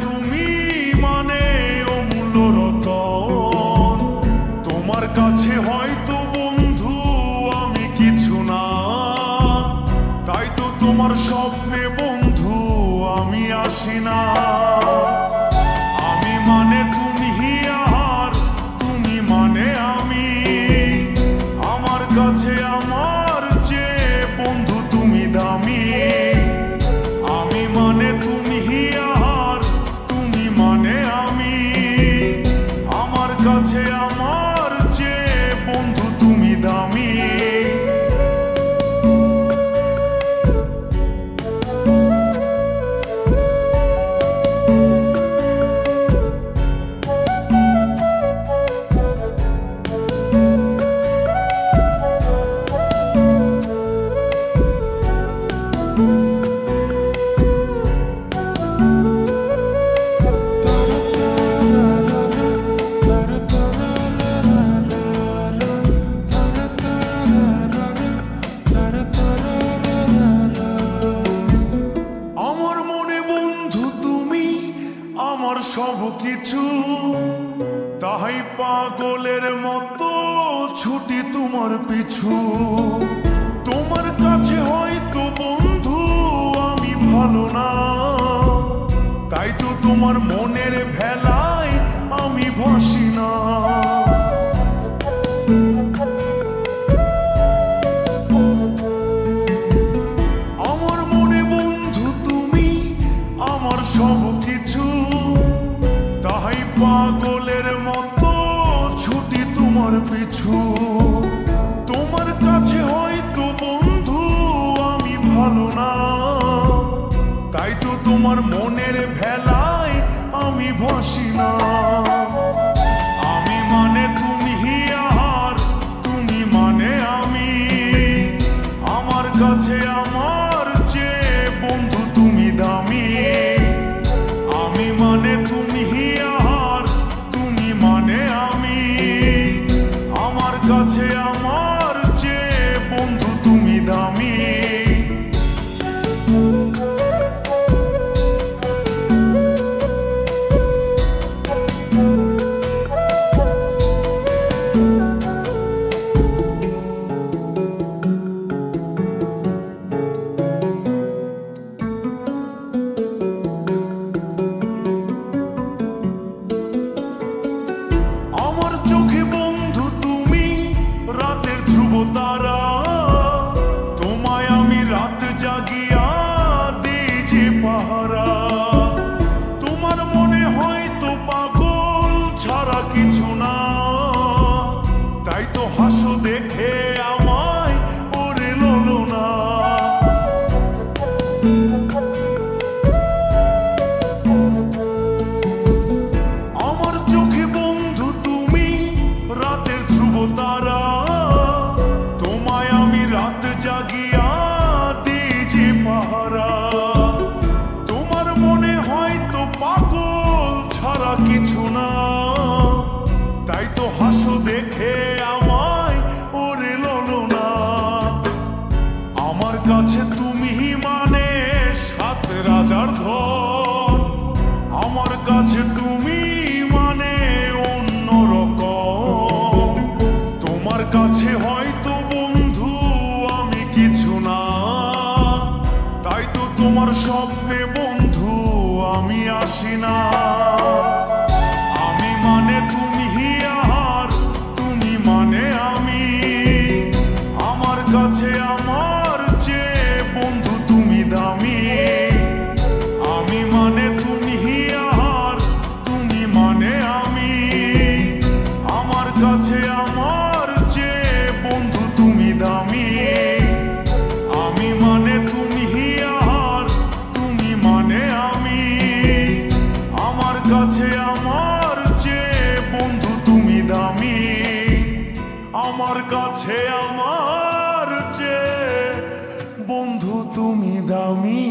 তুমি মানে অমূল্য রতন। তোমার কাছে হয়তো বন্ধু আমি কিছু না, তাই তো তোমার স্বপ্নে বন্ধু আমি আসি না। আমি মানে তুমি আর তুমি মানে আমি, আমার কাছে আমার চেয়ে বন্ধু তুমি দামি। আমি মানে তুমি আর তুমি মানে আমি, আমার কাছে আমার চেয়ে বন্ধু তুমি দামি। আমার সব কিছু, তাই পাগলের মতো ছুটি তোমার পিছু। তোমার কাছে হয়তো বন্ধু আমি ভালো না, তাই তো তোমার মনের ভেলায় আমি ভাসি না। আমার মনে বন্ধু তুমি আমার সব কিছু, তাই পাগলের মতো ছুটি তোমার পিছু। তোমার কাছে হয়তো বন্ধু আমি ভালো না, তাই তো তোমার মনের ভেলায় আমি ভাসি না। আমি মানে তুমি আর তুমি মানে আমি, আমার কাছে আমার চেয়ে বন্ধু তুমি দামি। আমি মানে তুমি আর তুমি মানে আমি, আমার কাছে আমার চেয়ে বন্ধু তুমি দামি। আমার চোখে বন্ধু তুমি রাতের ধ্রুব তারা, তোমায় আমি রাত জাগিয়া দিই যে পাহারা। তোমার মনে হয়তো পাগল ছাড়া কিছু না, তাই তো হাসো দেখে আমায় ওরে ললনা। আমার চোখে বন্ধু তুমি রাতের ধ্রুব তারা, তোমায় আমি রাত জাগিয়া দিই যে পাহারা। তোমার মনে হয়তো পাগল ছাড়া কিছু না, তাই তো হাসো দেখে আমায় ওরে ললনা। আমার কাছে তুমি মানে সাত রাজার ধন, আমার কাছে তুমি মানে অন্যরকম। তোমার কাছে হয়তো বন্ধু আমি কিছু না, তাই তো তোমার স্বপ্নে বন্ধু আমি আসি না। আমি মানে তুমি আর তুমি মানে আমি, আমার কাছে আমার চেয়ে বন্ধু তুমি দামি। আমি মানে তুমি আর তুমি মানে আমি, আমার কাছে আমার চেয়ে বন্ধু তুমি দামি। আমি মানে তুমি আর তুমি মানে আমি, আমার কাছে আমার চেয়ে বন্ধু তুমি দামি। আমার কাছে আমার চেয়ে বন্ধু তুমি দামি।